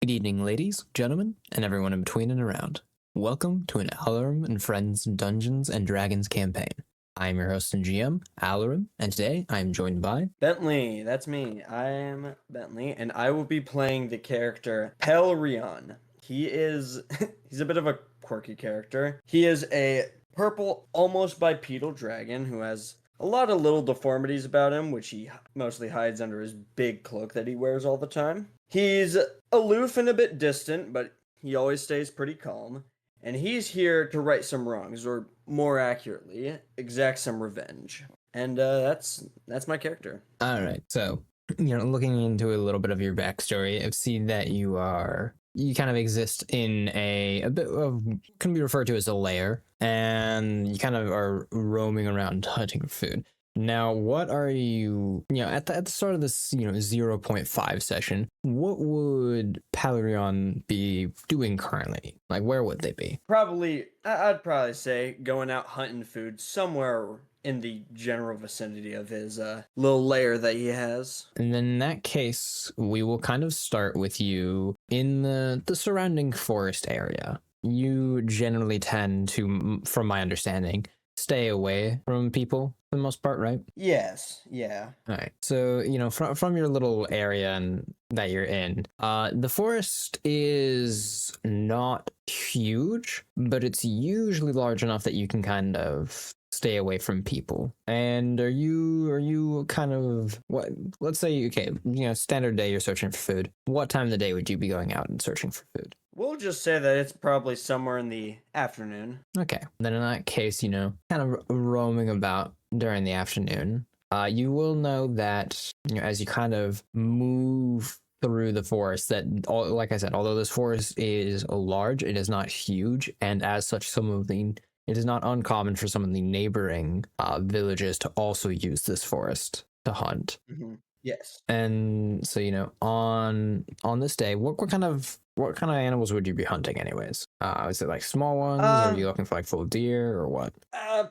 Good evening, ladies, gentlemen, and everyone in between and around. Welcome to an Alarum and Friends Dungeons and Dragons campaign. I am your host and GM, Alarum, and today I am joined by Bentley. That's me. I am Bentley, and I will be playing the character Paelryon. He's a bit of a quirky character. He is a purple, almost bipedal dragon who has a lot of little deformities about him, which he mostly hides under his big cloak that he wears all the time. He's aloof and a bit distant, but he always stays pretty calm. And he's here to right some wrongs, or more accurately, exact some revenge. And that's my character. All right, so looking into a little bit of your backstory, I've seen that you kind of exist in a bit of can be referred to as a lair, and you kind of are roaming around hunting for food. Now, what are you, at the start of this, 0.5 session, what would Paelryon be doing currently? Like, where would they be? I'd probably say going out hunting food somewhere in the general vicinity of his little lair that he has. And then in that case, we will kind of start with you in the surrounding forest area. You generally tend to, from my understanding, stay away from people for the most part, right? Yes, yeah. All right. So, from your little area that you're in, the forest is not huge, but it's usually large enough that you can kind of stay away from people. And are you kind of what? Let's say, okay, standard day you're searching for food. What time of the day would you be going out and searching for food? We'll just say that it's probably somewhere in the afternoon. Okay. Then in that case, kind of roaming about during the afternoon, you will know that, as you kind of move through the forest, that, like I said, although this forest is large, it is not huge. And as such, it is not uncommon for some of the neighboring villages to also use this forest to hunt. Mm-hmm. Yes. And so, on this day, what kind of animals would you be hunting anyways? Is it like small ones? Or are you looking for like full deer or what?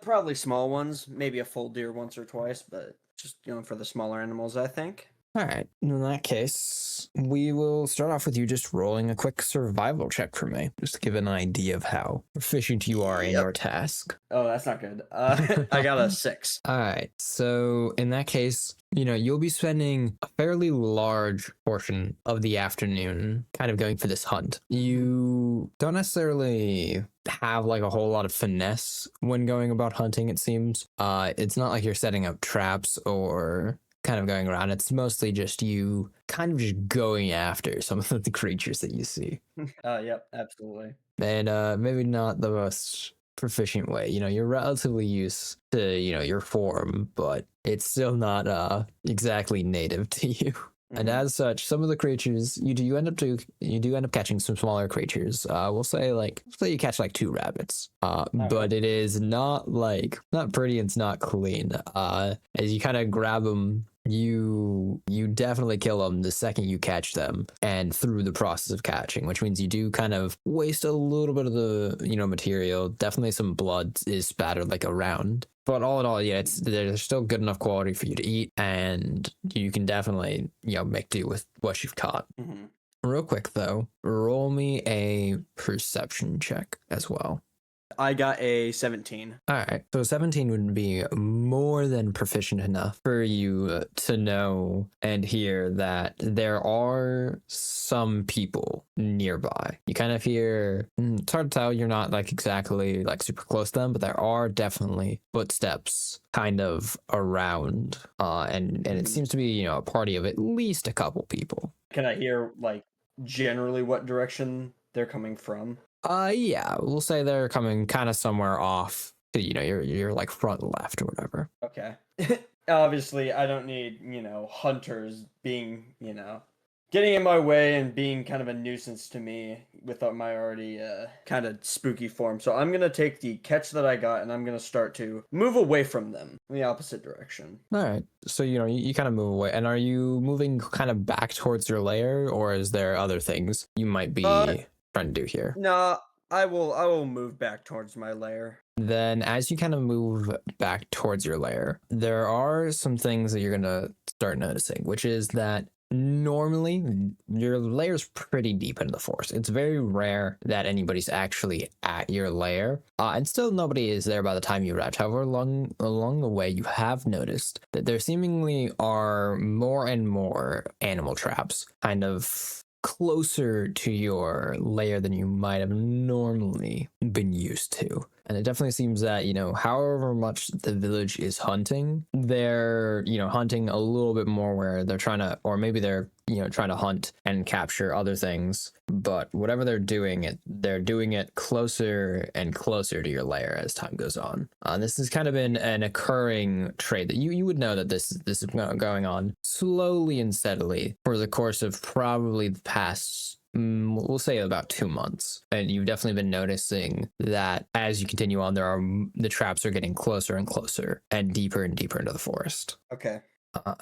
Probably small ones, maybe a full deer once or twice, but just for the smaller animals, I think. All right. In that case, we will start off with you just rolling a quick survival check for me, just to give an idea of how proficient you are in your task. Oh, that's not good. I got a 6. All right. So in that case, you'll be spending a fairly large portion of the afternoon kind of going for this hunt. You don't necessarily have like a whole lot of finesse when going about hunting, it seems. It's not like you're setting up traps or kind of going around. It's mostly just you kind of just going after some of the creatures that you see. Yep, absolutely. And maybe not the most proficient way. You're relatively used to, your form, but it's still not exactly native to you. Mm-hmm. And as such, some of the creatures you do end up catching some smaller creatures. We'll say you catch like 2 rabbits. But it is not pretty and it's not clean. As you kind of grab them, you definitely kill them the second you catch them, and through the process of catching, which means you do kind of waste a little bit of the material. Definitely some blood is spattered around, but all in all, yeah, they're still good enough quality for you to eat, and you can definitely make do with what you've caught. Mm-hmm. Real quick though, roll me a perception check as well. I got a 17. All right. So 17 would be more than proficient enough for you to know and hear that there are some people nearby. You kind of hear, it's hard to tell, you're not exactly super close to them, but there are definitely footsteps kind of around. And it seems to be, a party of at least a couple people. Can I hear generally what direction they're coming from? Yeah, we'll say they're coming kind of somewhere off to, your front left or whatever. Okay. Obviously, I don't need, hunters being, getting in my way and being kind of a nuisance to me without my already kind of spooky form. So I'm going to take the catch that I got and I'm going to start to move away from them in the opposite direction. All right. So, you kind of move away. And are you moving kind of back towards your lair, or is there other things you might be trying to do here? No, I will move back towards my lair. Then as you kind of move back towards your lair, there are some things that you're going to start noticing, which is that normally your layer's pretty deep into the forest. It's very rare that anybody's actually at your lair, and still nobody is there by the time you arrive. However, along the way, you have noticed that there seemingly are more and more animal traps, kind of closer to your lair than you might have normally been used to. And it definitely seems that, however much the village is hunting, they're, hunting a little bit more where they're trying to, or maybe they're, trying to hunt and capture other things. But whatever they're doing it closer and closer to your lair as time goes on. This has kind of been an occurring trait that you would know that this is going on slowly and steadily for the course of probably the past, we'll say about 2 months. And you've definitely been noticing that as you continue on, the traps are getting closer and closer and deeper into the forest. Okay.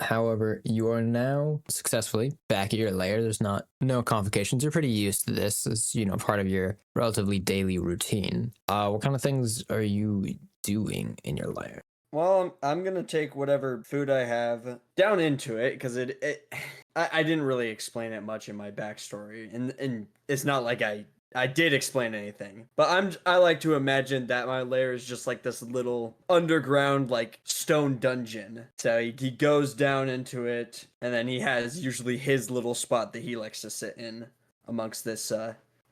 However, you are now successfully back at your lair. There's no complications. You're pretty used to this as, part of your relatively daily routine. What kind of things are you doing in your lair? Well, I'm gonna take whatever food I have down into it because I didn't really explain it much in my backstory, and it's not like I did explain anything, but I like to imagine that my lair is just like this little underground like stone dungeon. So he goes down into it, and then he has usually his little spot that he likes to sit in amongst this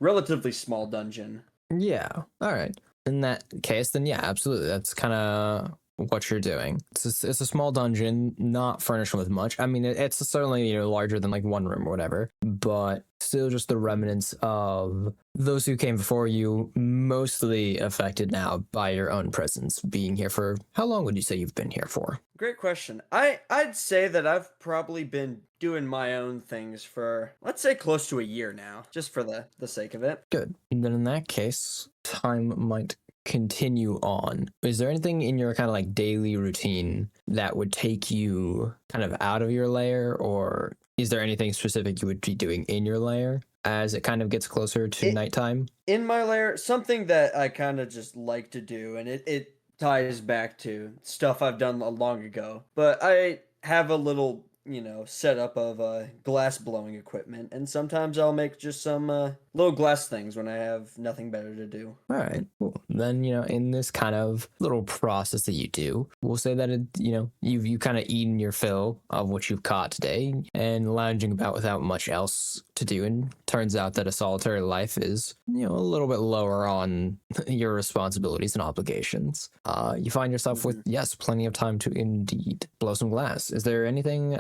relatively small dungeon. Yeah. All right. In that case, then yeah, absolutely. That's kind of what you're doing. It's a small dungeon, not furnished with much. I mean, it's certainly larger than like one room or whatever, but still just the remnants of those who came before you, mostly affected now by your own presence being here. For how long would you say you've been here for? Great question. I'd say that I've probably been doing my own things for, let's say, close to a year now, just for the sake of it. Good. And then in that case, time might continue on. Is there anything in your kind of like daily routine that would take you kind of out of your lair, or is there anything specific you would be doing in your lair as it kind of gets closer to nighttime? In my lair, something that I kind of just like to do, and it ties back to stuff I've done long ago, but I have a little setup of glass blowing equipment, and sometimes I'll make just some little glass things when I have nothing better to do. All right, cool. Then in this kind of little process that you do, we'll say that you kind of eaten your fill of what you've caught today and lounging about without much else to do, and turns out that a solitary life is a little bit lower on your responsibilities and obligations. You find yourself with plenty of time to indeed blow some glass. Is there anything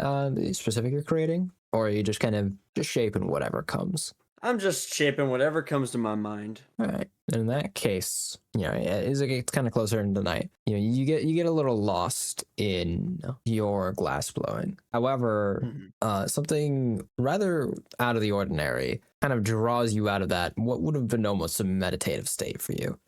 specific you're creating, or are you just kind of just shaping whatever comes? I'm just shaping whatever comes to my mind. All right. In that case, as it gets kind of closer into the night, you get a little lost in your glass blowing. However, something rather out of the ordinary kind of draws you out of that what would have been almost a meditative state for you.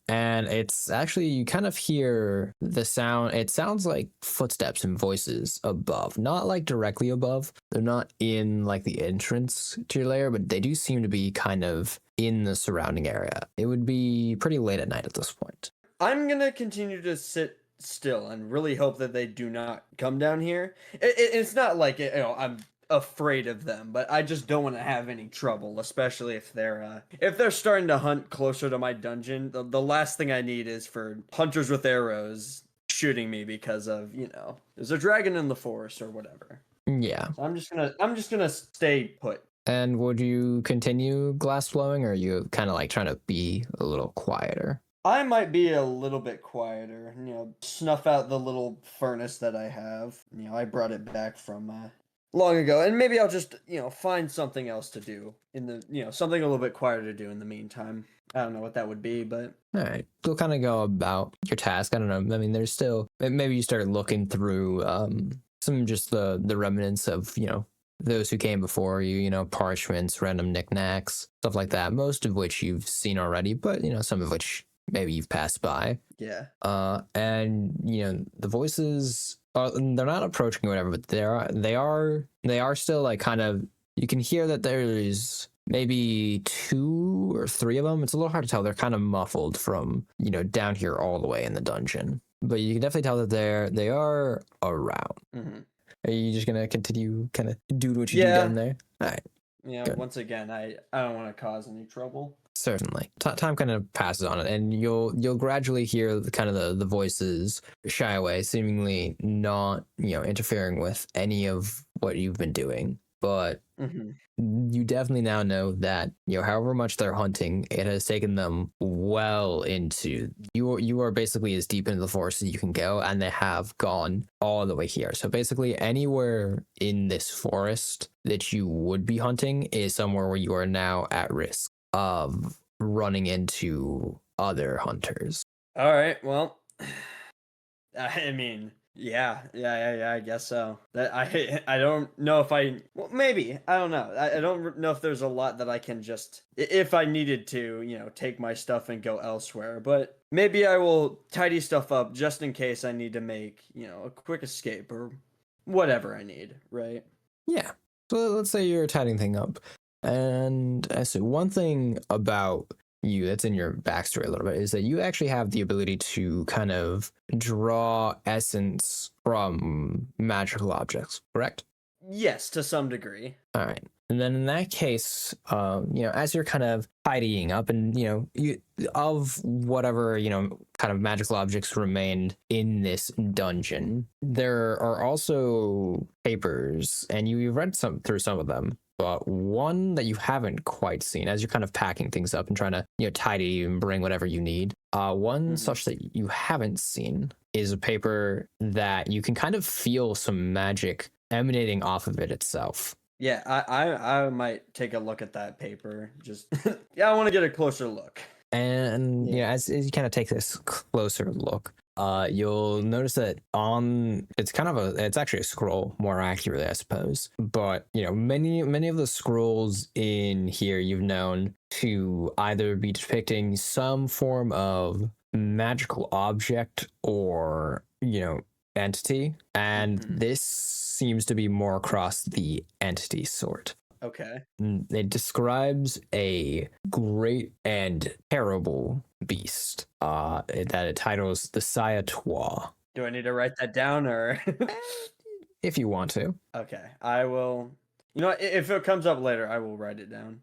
And it's actually, you kind of hear the sound. It sounds like footsteps and voices above, not like directly above. They're not in like the entrance to your lair, but they do seem to be kind of in the surrounding area. It would be pretty late at night at this point. I'm gonna continue to sit still and really hope that they do not come down here. It's not like I'm afraid of them, but I just don't want to have any trouble, especially if they're starting to hunt closer to my dungeon. The last thing I need is for hunters with arrows shooting me because of there's a dragon in the forest or whatever. Yeah. So I'm just gonna stay put. And would you continue glass blowing, or are you kind of like trying to be a little quieter? I might be a little bit quieter, snuff out the little furnace that I have. I brought it back from long ago, and maybe I'll just, find something else to do in the, something a little bit quieter to do in the meantime. I don't know what that would be, but. All right. You'll kind of go about your task. I don't know. I mean, there's still, maybe you start looking through some just the remnants of, those who came before you, parchments, random knickknacks, stuff like that, most of which you've seen already, but, some of which maybe you've passed by. Yeah. And, the voices, they're not approaching or whatever, but they are still like kind of, you can hear that there's maybe 2 or 3 of them. It's a little hard to tell. They're kind of muffled from, down here all the way in the dungeon. But you can definitely tell that they are around. Are you just gonna continue kind of doing what you do Yeah. down there? All right, Yeah, good. once again, I don't want to cause any trouble. Certainly, time kind of passes on it, and you'll gradually hear kind of the voices shy away, seemingly not interfering with any of what you've been doing. But Hmm. you definitely now know that however much they're hunting, it has taken them well into you are basically as deep into the forest as you can go, and they have gone all the way here. So basically anywhere in this forest that you would be hunting is somewhere where you are now at risk of running into other hunters. All right, well, I mean, yeah, I guess so. That I don't know if well, maybe I don't know. I don't know if there's a lot that I can just if I needed to, take my stuff and go elsewhere. But maybe I will tidy stuff up just in case I need to make a quick escape or whatever I need. Right? Yeah. So let's say you're tidying thing up. And I see one thing about you that's in your backstory a little bit is that you actually have the ability to kind of draw essence from magical objects, correct? Yes, to some degree. All right. And then in that case, as you're kind of tidying up and, you of whatever, kind of magical objects remained in this dungeon, there are also papers, and you've read through some of them, but one that you haven't quite seen as you're kind of packing things up and trying to, tidy and bring whatever you need. One such that you haven't seen is a paper that you can kind of feel some magic emanating off of it itself. Yeah, I might take a look at that paper. Just yeah, I want to get a closer look. And Yeah. as you kind of take this closer look, you'll notice that it's actually a scroll, more accurately, I suppose. But many of the scrolls in here you've known to either be depicting some form of magical object or entity, and this seems to be more across the entity sort. Okay. It describes a great and terrible beast that it titles the Sayatois. Do I need to write that down or? If you want to. Okay, I will. If it comes up later, I will write it down.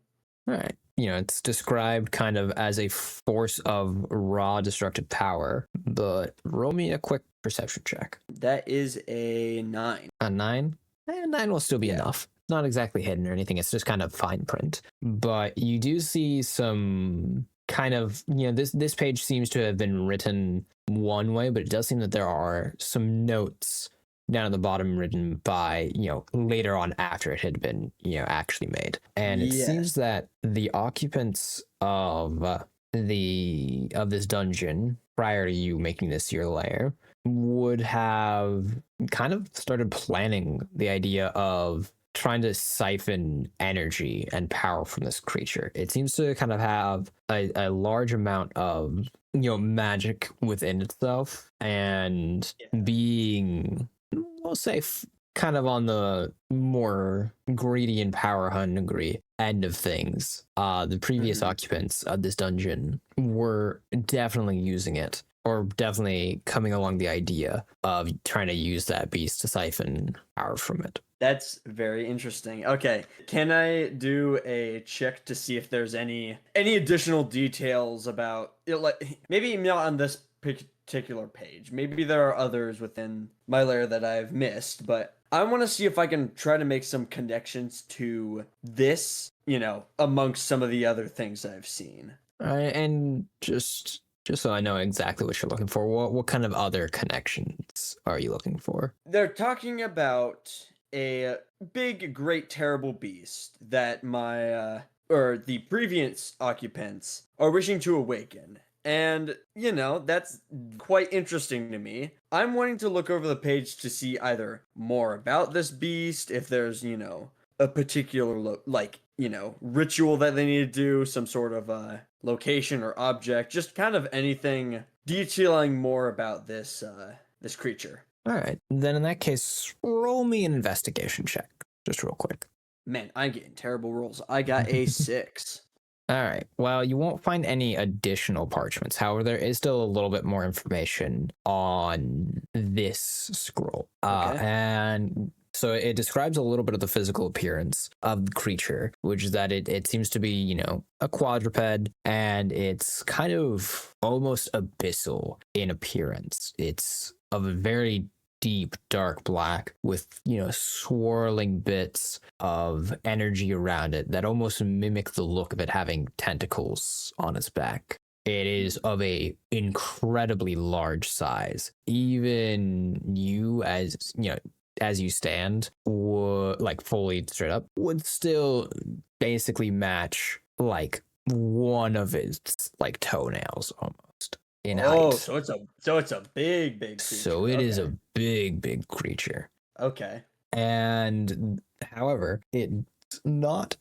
All right. It's described kind of as a force of raw destructive power, but roll me a quick perception check. That is a 9. A 9? 9 will still be Yeah. enough. It's not exactly hidden or anything. It's just kind of fine print. But you do see some kind of, this page seems to have been written one way, but it does seem that there are some notes down at the bottom written by, later on after it had been, actually made. And it seems that the occupants of this dungeon prior to you making this your lair would have kind of started planning the idea of trying to siphon energy and power from this creature. It seems to kind of have a large amount of magic within itself, and being, we'll say, kind of on the more greedy and power hungry end of things. The previous occupants of this dungeon were definitely using it, or definitely coming along the idea of trying to use that beast to siphon power from it. That's very interesting. Okay, can I do a check to see if there's any additional details about it? Like maybe not on this particular page. Maybe there are others within my lair that I've missed, but I want to see if I can try to make some connections to this, amongst some of the other things I've seen. And just so I know exactly what you're looking for, what kind of other connections are you looking for? They're talking about a big, great, terrible beast that my or the previous occupants are wishing to awaken. And, that's quite interesting to me. I'm wanting to look over the page to see either more about this beast, if there's, a particular, ritual that they need to do, some sort of location or object, just kind of anything detailing more about this creature. All right. Then in that case, roll me an investigation check, just real quick. Man, I'm getting terrible rolls. I got a 6. All right. Well, you won't find any additional parchments. However, there is still a little bit more information on this scroll. Okay. And So it describes a little bit of the physical appearance of the creature, which is that it seems to be, a quadruped, and it's kind of almost abyssal in appearance. It's of a very deep dark black with swirling bits of energy around it that almost mimic the look of it having tentacles on its back. It is of a incredibly large size. Even you, as you stand, like fully straight up, would still basically match like one of its like toenails almost in height. So it's a big creature. So it is a big creature. Okay. And however, it's not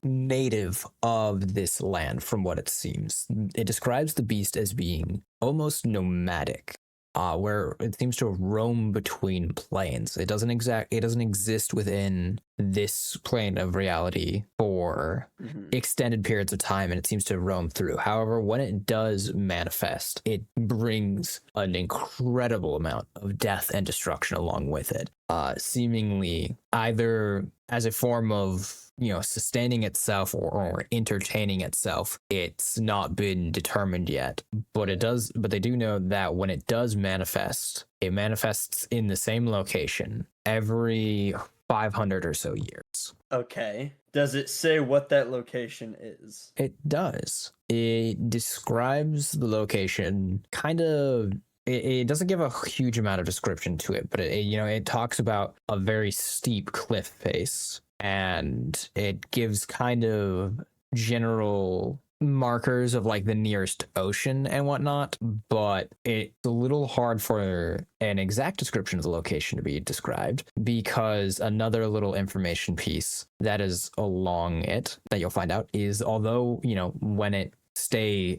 native of this land from what it seems. It describes the beast as being almost nomadic, where it seems to roam between planes. It doesn't exist within this plane of reality for extended periods of time, and it seems to roam through. However, when it does manifest, it brings an incredible amount of death and destruction along with it, seemingly either as a form of sustaining itself or entertaining itself. It's not been determined yet, but they do know that when it does manifest, it manifests in the same location every 500 or so years. Okay. Does it say what that location is? It does. It describes the location kind of. It doesn't give a huge amount of description to it, but it talks about a very steep cliff face, and it gives kind of general markers of like the nearest ocean and whatnot, but it's a little hard for an exact description of the location to be described, because another little information piece that is along it that you'll find out is, although when it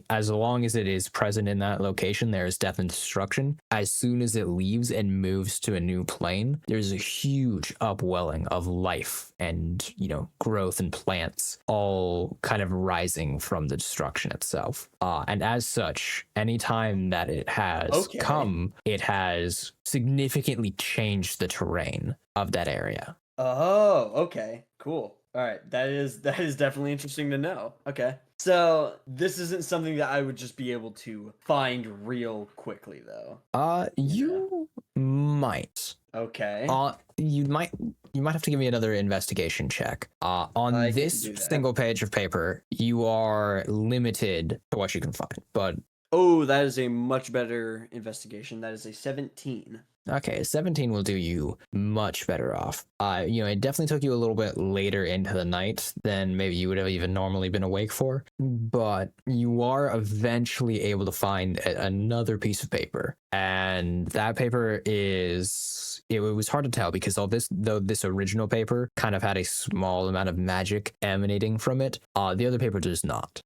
as long as it is present in that location, there is death and destruction. As soon as it leaves and moves to a new plane, there's a huge upwelling of life and growth and plants, all kind of rising from the destruction itself. And as such, anytime that it has come, it has significantly changed the terrain of that area. Oh, okay, cool. All right, that is definitely interesting to know. Okay. So this isn't something that I would just be able to find real quickly, though. You might. Okay. You might have to give me another investigation check. On this single page of paper, you are limited to what you can find. But that is a much better investigation. That is a 17. Okay, 17 will do you much better off. It definitely took you a little bit later into the night than maybe you would have even normally been awake for, but you are eventually able to find another piece of paper. And that paper it was hard to tell because though this original paper kind of had a small amount of magic emanating from it, the other paper does not.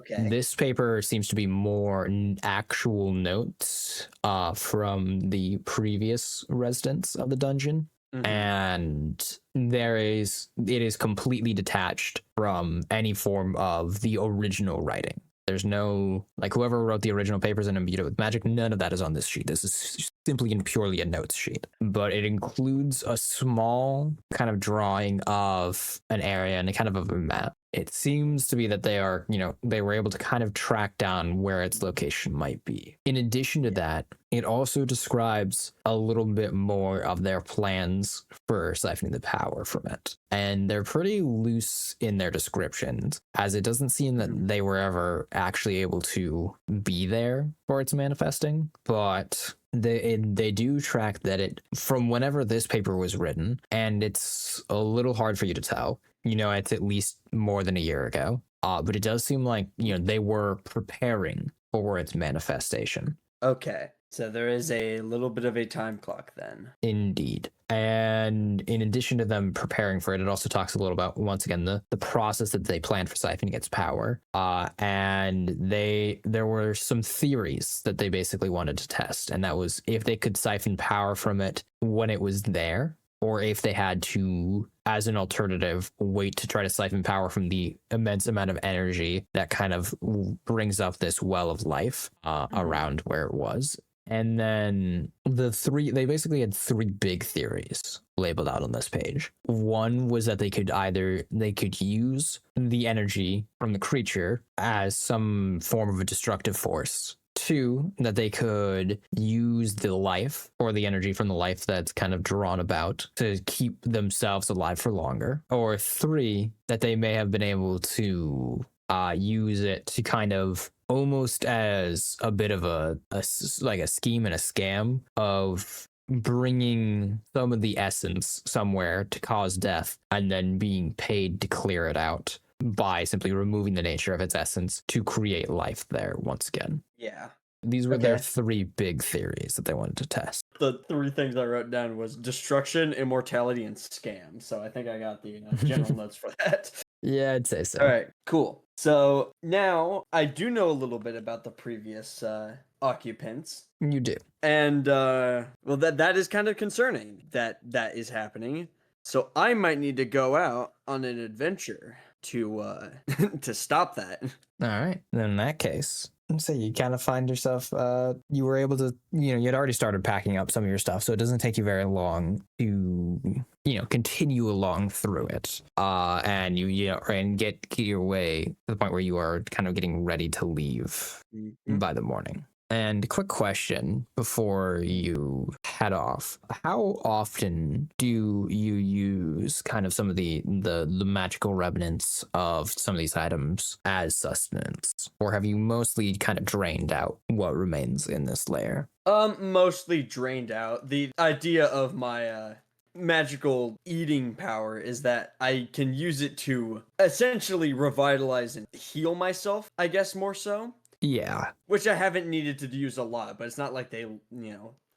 This paper seems to be more actual notes from the previous residents of the dungeon. And it is completely detached from any form of the original writing. There's no, like, whoever wrote the original papers and imbued it with magic, none of that is on this sheet. This is simply and purely a notes sheet. But it includes a small kind of drawing of an area and a kind of a map. It seems to be that they were able to kind of track down where its location might be. In addition to that, it also describes a little bit more of their plans for siphoning the power from it. And they're pretty loose in their descriptions, as it doesn't seem that they were ever actually able to be there for its manifesting. But they do track that it, from whenever this paper was written, and it's a little hard for you to tell, it's at least more than a year ago. But it does seem like, they were preparing for its manifestation. Okay. So there is a little bit of a time clock then. Indeed. And in addition to them preparing for it, it also talks a little about, once again, the process that they planned for siphoning its power. And there were some theories that they basically wanted to test. And that was if they could siphon power from it when it was there, or if they had to, as an alternative, wait to try to siphon power from the immense amount of energy that kind of brings up this well of life around where it was. And then they basically had three big theories labeled out on this page. One was that they could use the energy from the creature as some form of a destructive force. Two, that they could use the life or the energy from the life that's kind of drawn about to keep themselves alive for longer. Or three, that they may have been able to use it to kind of almost as a bit of a scheme and a scam of bringing some of the essence somewhere to cause death and then being paid to clear it out by simply removing the nature of its essence to create life there once again. Yeah. These were their three big theories that they wanted to test. The three things I wrote down was destruction, immortality, and scam. So I think I got the general notes for that. Yeah, I'd say so. All right, cool. So now I do know a little bit about the previous occupants. You do. And well, that is kind of concerning that is happening. So I might need to go out on an adventure to to stop that. All right. Then in that case, so you kind of find yourself, you were able to, you'd already started packing up some of your stuff, so it doesn't take you very long to, continue along through it. And and get your way to the point where you are kind of getting ready to leave by the morning. And quick question before you head off. How often do you use kind of some of the magical remnants of some of these items as sustenance? Or have you mostly kind of drained out what remains in this lair? Mostly drained out. The idea of my magical eating power is that I can use it to essentially revitalize and heal myself, I guess more so. Yeah. Which I haven't needed to use a lot, but it's not like they,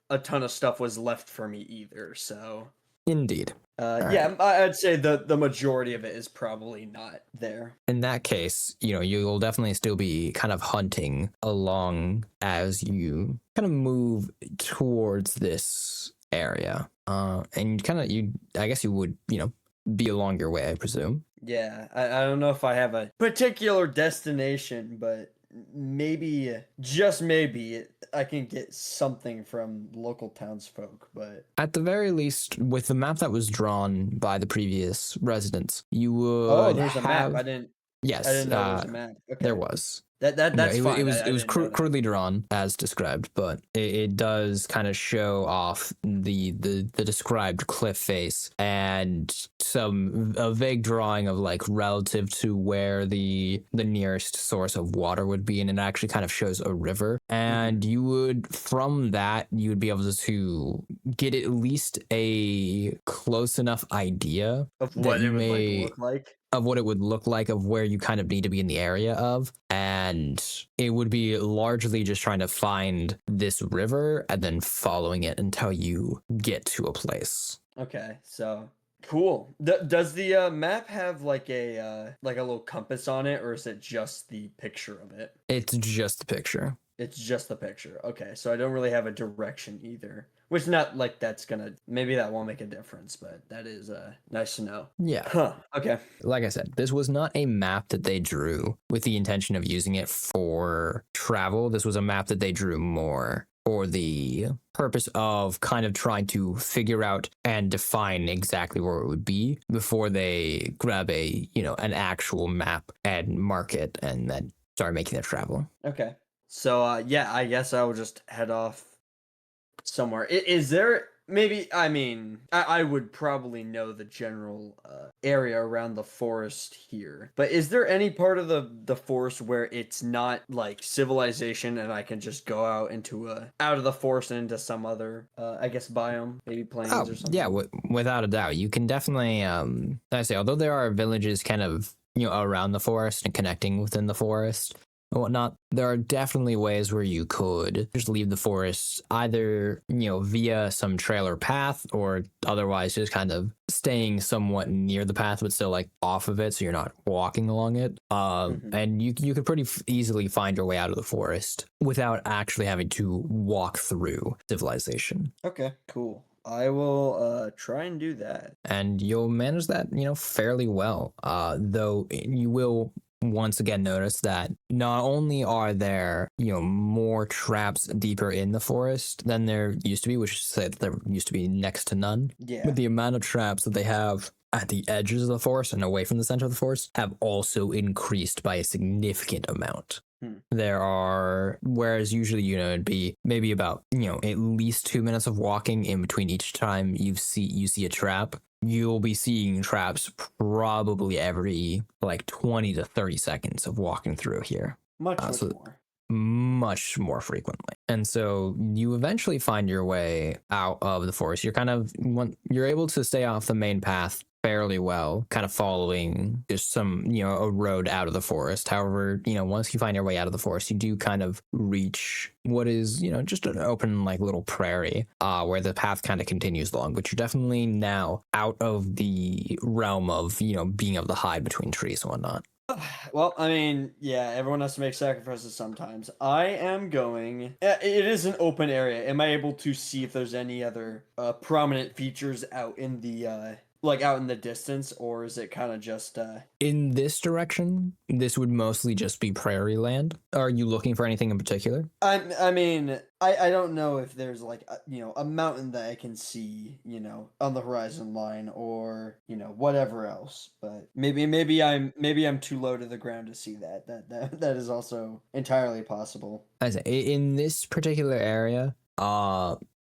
a ton of stuff was left for me either, so. Indeed. Yeah, I'd say the majority of it is probably not there. In that case, you'll definitely still be kind of hunting along as you kind of move towards this area. And I guess you would, be along your way, I presume. Yeah, I don't know if I have a particular destination, but maybe, just maybe, I can get something from local townsfolk, but at the very least, with the map that was drawn by the previous residents, you would there's a map. I didn't Yes, know there was a map. Okay. There was. That's fine. It was crudely drawn as described, but it does kind of show off the described cliff face and a vague drawing of like relative to where the nearest source of water would be, and it actually kind of shows a river. And you would be able to get at least a close enough idea of what it would look like. Of what it would look like, of where you kind of need to be in the area of. And it would be largely just trying to find this river and then following it until you get to a place. Okay, so cool. Does the map have like a little compass on it, or is it just the picture of it? It's just the picture. It's just the picture. Okay, so I don't really have a direction either. Which not like maybe that won't make a difference, but that is nice to know. Yeah. Huh. Okay. Like I said, this was not a map that they drew with the intention of using it for travel. This was a map that they drew more for the purpose of kind of trying to figure out and define exactly where it would be before they grab an actual map and mark it and then start making their travel. Okay. So, yeah, I guess I will just head off somewhere. Is there maybe, I would probably know the general area around the forest here, but is there any part of the forest where it's not like civilization and I can just go out of the forest and into some other, I guess, biome, maybe plains or something? Yeah, without a doubt. You can definitely, although there are villages kind of, around the forest and connecting within the forest, and whatnot, there are definitely ways where you could just leave the forest either, via some trail or path, or otherwise just kind of staying somewhat near the path, but still like off of it, so you're not walking along it. And you could pretty easily find your way out of the forest without actually having to walk through civilization. Okay, cool. I will try and do that. And you'll manage that, fairly well. Though you will once again notice that not only are there, more traps deeper in the forest than there used to be, which is to say that there used to be next to none, Yeah. but the amount of traps that they have at the edges of the forest and away from the center of the forest have also increased by a significant amount. There are, whereas usually, it'd be maybe about, at least 2 minutes of walking in between each time you see a trap. You'll be seeing traps probably every like 20 to 30 seconds of walking through here. Much more. Much more frequently. And so you eventually find your way out of the forest. You're able to stay off the main path fairly well, kind of following just some, a road out of the forest. However, once you find your way out of the forest, you do kind of reach what is, just an open, like, little prairie, where the path kind of continues along, but you're definitely now out of the realm of, being able to hide between trees and whatnot. Well, I mean, yeah, everyone has to make sacrifices sometimes. I am going. It is an open area. Am I able to see if there's any other prominent features out in the out in the distance, or is it kind of just in this direction? This would mostly just be prairie land. Are you looking for anything in particular? I mean, I don't know if there's like a mountain that I can see on the horizon line, or whatever else, but maybe I'm too low to the ground to see that. That is also entirely possible. I say, in this particular area,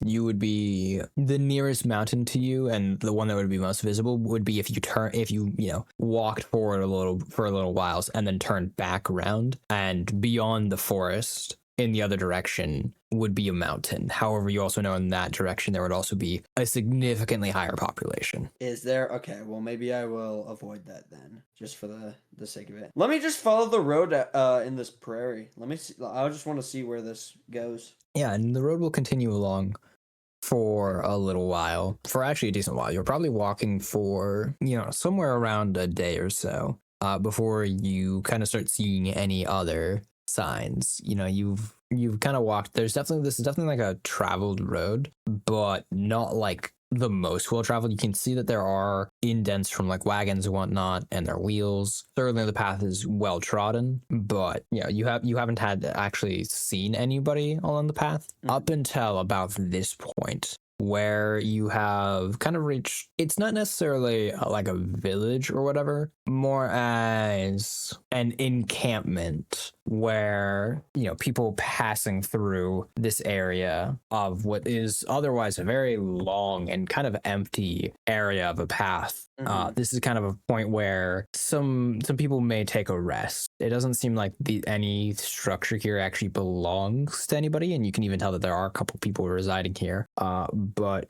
you would be the nearest mountain to you, and the one that would be most visible would be if you walked forward for a little while and then turned back around, and beyond the forest in the other direction would be a mountain. However, you also know in that direction there would also be a significantly higher population. Is there? Okay, well, maybe I will avoid that then, just for the sake of it. Let me just follow the road in this prairie. Let me see. I just want to see where this goes. Yeah, and the road will continue along for a little while, for actually a decent while. You're probably walking for, somewhere around a day or so, before you kind of start seeing any other signs. You've kind of walked. This is definitely like a traveled road, but not like the most well traveled. You can see that there are indents from like wagons and whatnot, and their wheels. Certainly, the path is well trodden, but you haven't had actually seen anybody along the path up until about this point, where you have kind of reached. It's not necessarily like a village or whatever, more as an encampment where people passing through this area of what is otherwise a very long and kind of empty area of a path. This is kind of a point where some people may take a rest. It doesn't seem like any structure here actually belongs to anybody, and you can even tell that there are a couple people residing here, but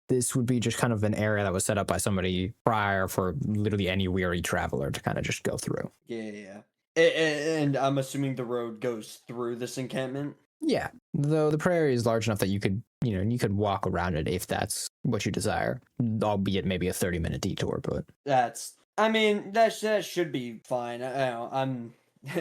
this would be just kind of an area that was set up by somebody prior for literally any weary traveler to kind of just go through. Yeah. And I'm assuming the road goes through this encampment? Yeah, though the prairie is large enough that you could walk around it if that's what you desire, albeit maybe a 30-minute detour, but that should be fine. I'm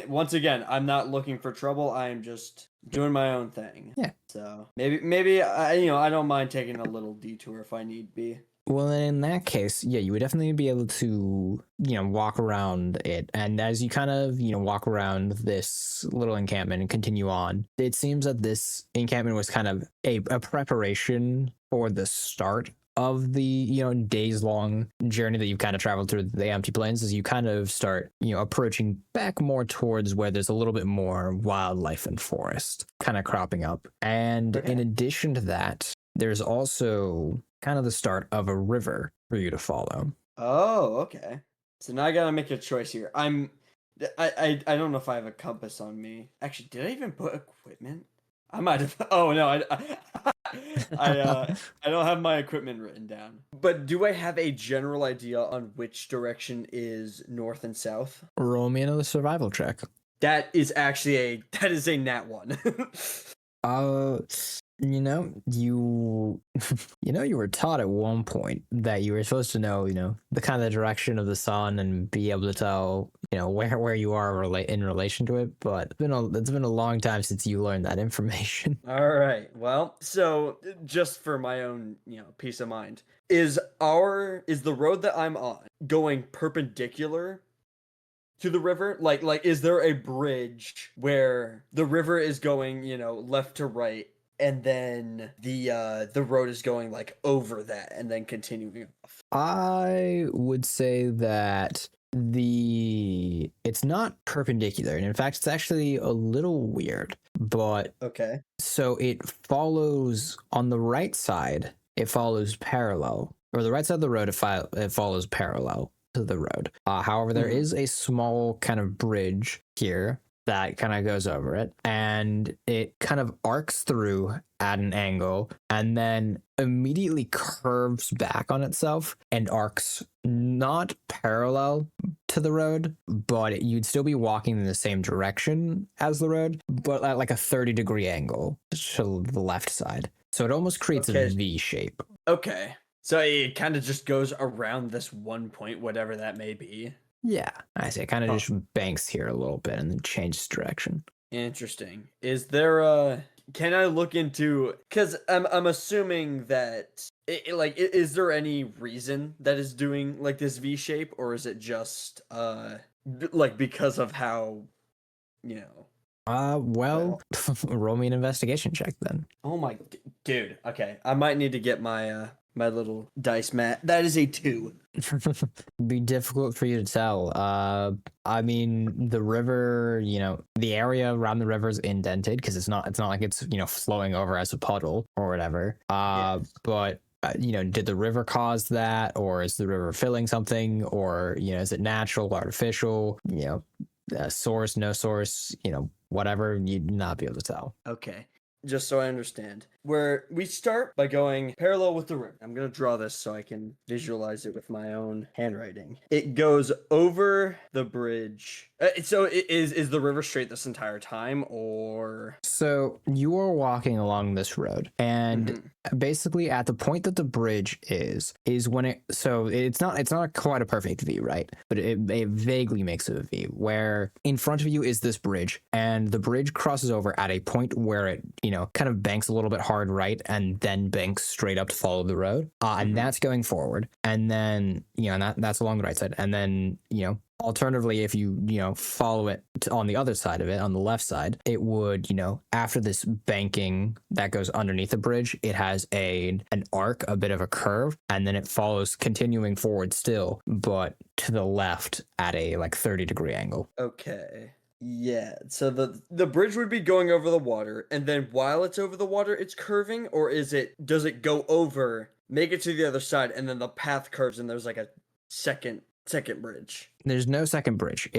once again, I'm not looking for trouble. I'm just doing my own thing. Yeah. So maybe I don't mind taking a little detour if I need be. Well, in that case, yeah, you would definitely be able to, walk around it. And as you kind of, walk around this little encampment and continue on, it seems that this encampment was kind of a preparation for the start of the, days-long journey that you've kind of traveled through the empty plains, as you kind of start, approaching back more towards where there's a little bit more wildlife and forest kind of cropping up. And in addition to that, there's also kind of the start of a river for you to follow. Oh, okay. So now I gotta make a choice here. I don't know if I have a compass on me. Actually, did I even put equipment? I might have. Oh no, I don't have my equipment written down. But do I have a general idea on which direction is north and south? Roll me another survival check. That is a nat 1. You were taught at one point that you were supposed to know, the kind of direction of the sun and be able to tell, where you are in relation to it. But it's been a long time since you learned that information. All right. Well, so just for my own, peace of mind, is the road that I'm on going perpendicular to the river? Like is there a bridge where the river is going, left to right, and then the road is going like over that and then continuing off? I would say that it's not perpendicular, and in fact it's actually a little weird, but Okay. so it follows on the right side, it follows parallel, or the right side of the road, it follows parallel to the road. However, there Mhm. is a small kind of bridge here that kind of goes over it, and it kind of arcs through at an angle and then immediately curves back on itself and arcs not parallel to the road, but you'd still be walking in the same direction as the road, but at like a 30-degree angle to the left side. So it almost creates a Okay. V shape. Okay. So it kind of just goes around this one point, whatever that may be. Yeah, I see. It kind of Huh. just banks here a little bit and then changes direction. Interesting. Is there a can I look into because I'm assuming that is there any reason that is doing like this V shape, or is it just like because of how you know Well, well roll me an investigation check then. oh my dude, okay, I might need to get my my little dice mat. That is a 2. Be difficult for you to tell. I mean, the river, the area around the river is indented because it's not like it's flowing over as a puddle or whatever. But did the river cause that, or is the river filling something, or is it natural, artificial? Source, no source, whatever. You'd not be able to tell. Okay. Just so I understand, where we start by going parallel with the river. I'm going to draw this so I can visualize it with my own handwriting. It goes over the bridge. So is the river straight this entire time, or? So you are walking along this road, and basically at the point that the bridge is when it's not quite a perfect V, right? But it vaguely makes it a V, where in front of you is this bridge, and the bridge crosses over at a point where it kind of banks a little bit hard right, and then banks straight up to follow the road, and that's going forward, and then that's along the right side, and then alternatively, if you follow it on the other side of it, on the left side, it would after this banking that goes underneath the bridge, it has an arc, a bit of a curve, and then it follows continuing forward still, but to the left at a like 30-degree angle. Okay. Yeah, so the bridge would be going over the water, and then while it's over the water, it's curving, or does it go over, make it to the other side, and then the path curves, and there's like a second bridge? There's no second bridge.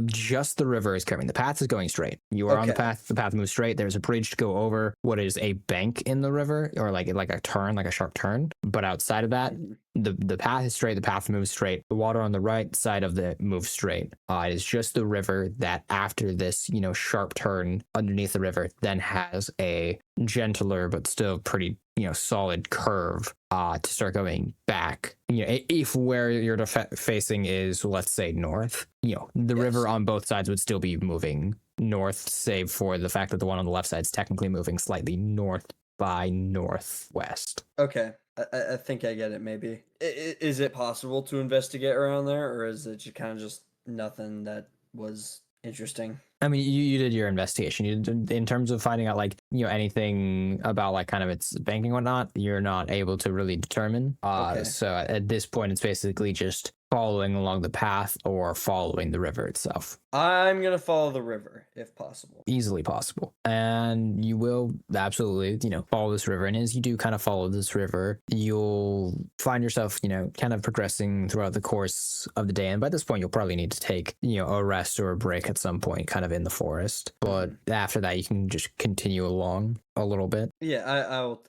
Just the river is curving. The path is going straight. You are on the path. The path moves straight. There's a bridge to go over what is a bank in the river, or like a turn, like a sharp turn. But outside of that, the path is straight. The path moves straight. The water on the right side of the moves straight. It is just the river that after this, sharp turn underneath the river, then has a gentler but still pretty solid curve to start going back. If where you're facing is, let's say, north, the river on both sides would still be moving north, save for the fact that the one on the left side is technically moving slightly north by northwest. Okay, I think I get it. Maybe is it possible to investigate around there, or is it just kind of just nothing that was interesting? I mean, you did your investigation. You did, in terms of finding out anything about kind of its banking and whatnot, you're not able to really determine. Okay. So at this point, it's basically just following along the path or following the river itself. I'm gonna follow the river if possible. Easily possible. And you will absolutely, follow this river. And as you do kind of follow this river, you'll find yourself, kind of progressing throughout the course of the day. And by this point, you'll probably need to take, a rest or a break at some point, kind of in the forest. But after that, you can just continue along a little bit. Yeah,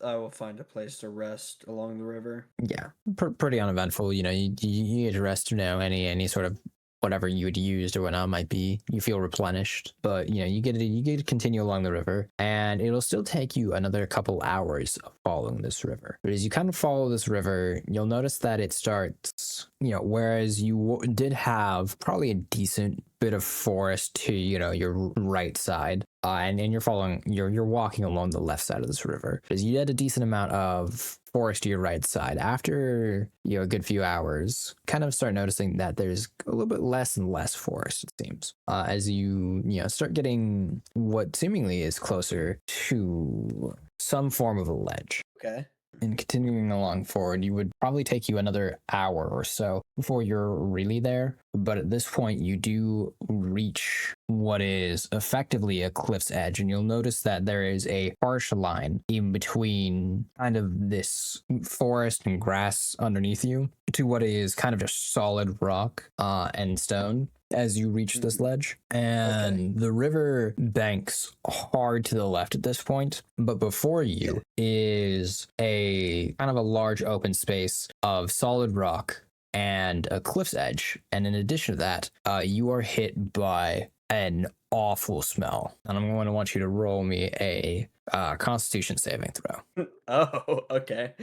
I will find a place to rest along the river. Yeah, pretty uneventful. You get to rest. Any sort of whatever you had used or whatnot might be, you feel replenished. But you get to continue along the river, and it'll still take you another couple hours of following this river. But as you kind of follow this river, you'll notice that it starts, whereas you did have probably a decent bit of forest to your right side, and you're walking along the left side of this river, because you had a decent amount of forest to your right side. After a good few hours, kind of start noticing that there's a little bit less and less forest, it seems, as you start getting what seemingly is closer to some form of a ledge. Okay. And continuing along forward, you would probably take you another hour or so before you're really there. But at this point, you do reach what is effectively a cliff's edge, and you'll notice that there is a harsh line in between kind of this forest and grass underneath you to what is kind of just solid rock and stone as you reach this ledge. And the river banks hard to the left at this point, but before you is a kind of a large open space of solid rock and a cliff's edge. And in addition to that, you are hit by an awful smell. And I'm going to want you to roll me a Constitution saving throw. Oh, okay.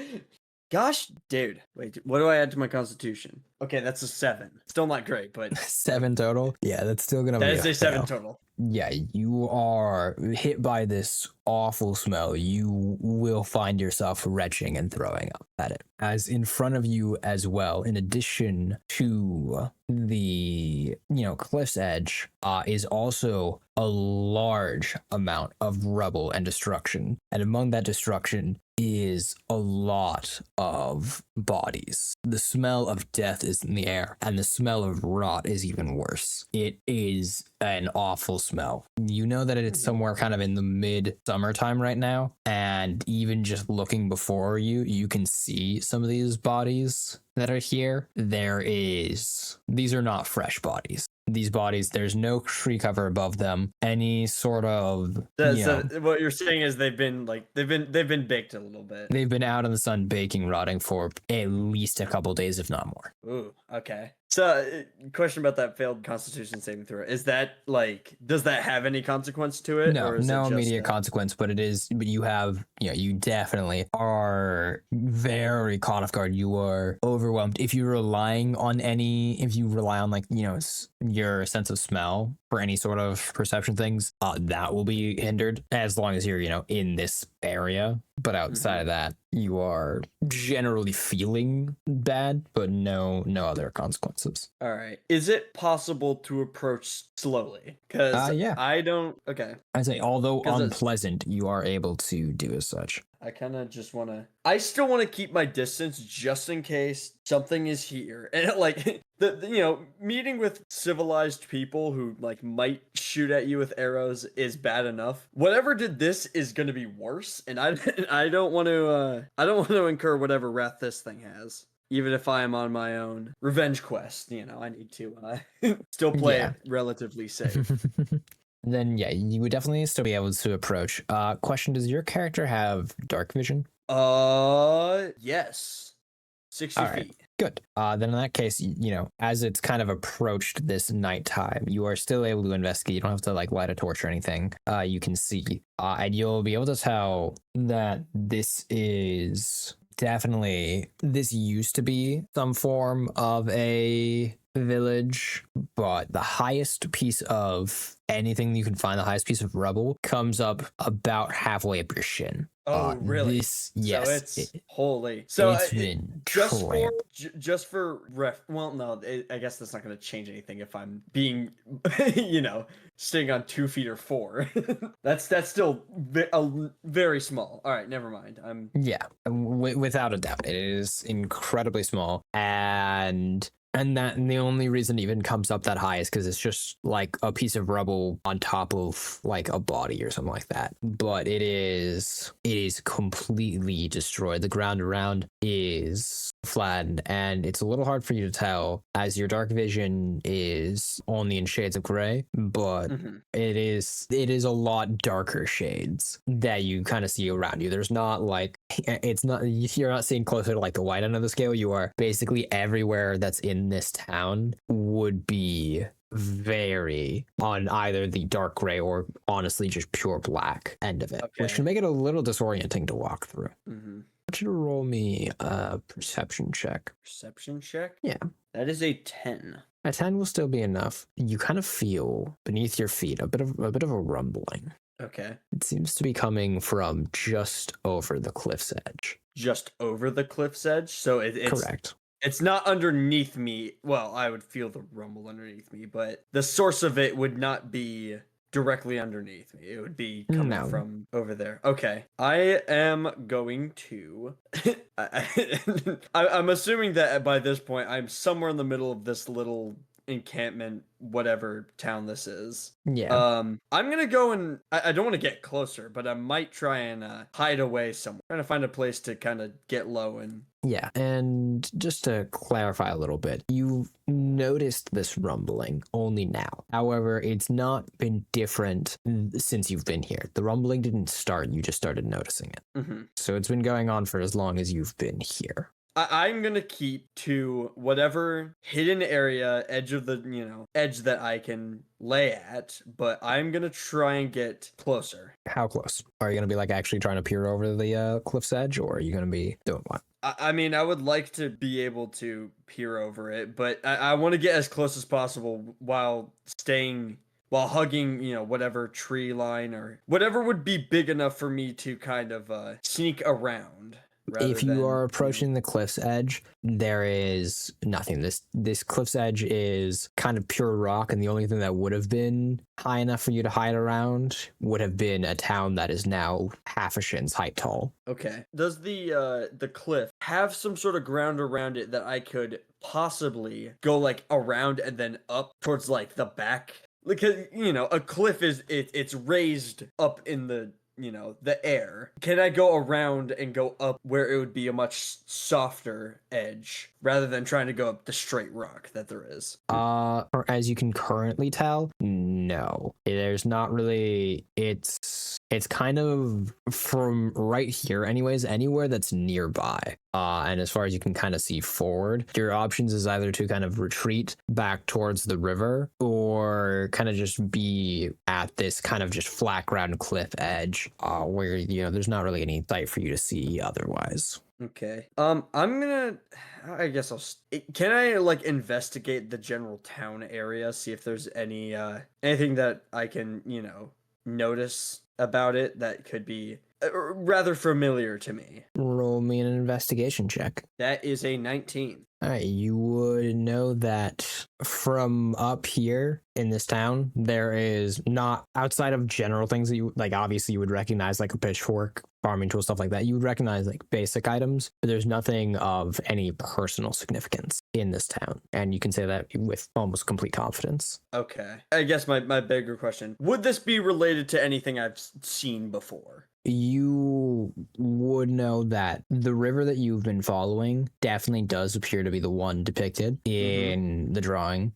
Gosh, dude. Wait, what do I add to my Constitution? Okay, that's a 7. Still not great, but 7 total? Yeah, that's still going to be that is a 7 fail. total. Yeah, you are hit by this awful smell. You will find yourself retching and throwing up at it. As in front of you as well, in addition to the, cliff's edge, is also a large amount of rubble and destruction. And among that destruction is a lot of bodies. The smell of death is in the air, and the smell of rot is even worse. It is an awful smell. You know that it's somewhere kind of in the mid-summertime right now, and even just looking before you, you can see some of these bodies that are here. These are not fresh bodies. These bodies, there's no tree cover above them. Any sort of So what you're saying is they've been baked a little bit. They've been out in the sun baking, rotting for at least a couple days, if not more. Ooh, okay. So, question about that failed Constitution saving throw. Is that does that have any consequence to it? No, or is no it immediate consequence, but you definitely are very caught off guard. You are overwhelmed. If you rely on your sense of smell for any sort of perception things, that will be hindered as long as you're, in this area. But outside of that, you are generally feeling bad, but no other consequences. All right. Is it possible to approach slowly? Because I don't. Okay. I say, although unpleasant, you are able to do as such. I kind of just want to. I still want to keep my distance just in case something is here, and meeting with civilized people who might shoot at you with arrows is bad enough. Whatever did this is going to be worse, and I don't want to incur whatever wrath this thing has. Even if I am on my own revenge quest, I need to still play it relatively safe. Then you would definitely still be able to approach. Question: does your character have dark vision? Yes. 60 All feet. Right. Good. Then in that case, as it's kind of approached this nighttime, you are still able to investigate. You don't have to light a torch or anything. You can see, and you'll be able to tell that this used to be some form of a village, but the highest piece of anything you can find, the highest piece of rubble, comes up about halfway up your shin. Oh, really? Yes. So it's holy. So it's been just for ref. Well, no, I guess that's not going to change anything if I'm being, staying on 2 feet or 4. that's still very small. All right, never mind. Without a doubt, it is incredibly small, and that the only reason it even comes up that high is because it's just a piece of rubble on top of a body or something like that. But it is completely destroyed. The ground around is flattened, and it's a little hard for you to tell as your dark vision is only in shades of gray, but it is a lot darker shades that you kind of see around you. There's not you're not seeing closer to the white end of the scale. You are basically everywhere that's in this town would be very on either the dark gray or honestly just pure black end of it, which can make it a little disorienting to walk through. I want you to roll me a perception check. Perception check? Yeah. That is a 10. A 10 will still be enough. You kind of feel beneath your feet a bit of a rumbling. Okay. It seems to be coming from just over the cliff's edge. Just over the cliff's edge? So it's Correct. it's not underneath me. Well, I would feel the rumble underneath me, but the source of it would not be directly underneath me. It would be coming No. from over there. Okay. I am going to I'm assuming that by this point I'm somewhere in the middle of this little encampment, whatever town this is. Yeah. I'm gonna go and I don't want to get closer, but I might try and hide away somewhere. Trying to find a place to kind of get low and Yeah, and just to clarify a little bit, you've noticed this rumbling only now. However, it's not been different since you've been here. The rumbling didn't start, you just started noticing it. mm-hmm. So it's been going on for as long as you've been here. I'm gonna keep to whatever hidden area, edge of the, edge that I can lay at, but I'm gonna try and get closer. How close? Are you going to be like actually trying to peer over the cliff's edge, or are you going to be doing what? I mean, I would like to be able to peer over it, but I want to get as close as possible while hugging, whatever tree line or whatever would be big enough for me to kind of sneak around. If you are approaching the cliff's edge, there is nothing. This cliff's edge is kind of pure rock, and the only thing that would have been high enough for you to hide around would have been a town that is now half a shin's height tall. Okay. Does the cliff have some sort of ground around it that I could possibly go like around and then up towards like the back? Because a cliff it's raised up in the the air. Can I go around and go up where it would be a much softer edge rather than trying to go up the straight rock that there is? As you can currently tell, no. There's not really, it's kind of from right here anyways, anywhere that's nearby. And as far as you can kind of see forward, your options is either to kind of retreat back towards the river or kind of just be at this kind of just flat ground cliff edge, where there's not really any sight for you to see otherwise. Okay. I guess can I like investigate the general town area, see if there's anything that I can, notice about it that could be rather familiar to me. Roll me an investigation check. That is a 19. All right, you would know that from up here in this town, there is not, outside of general things that you, like obviously you would recognize like a pitchfork, farming tool, stuff like that. You would recognize like basic items, but there's nothing of any personal significance in this town. And you can say that with almost complete confidence. Okay. I guess my bigger question, would this be related to anything I've seen before? You would know that the river that you've been following definitely does appear to be the one depicted in the drawing.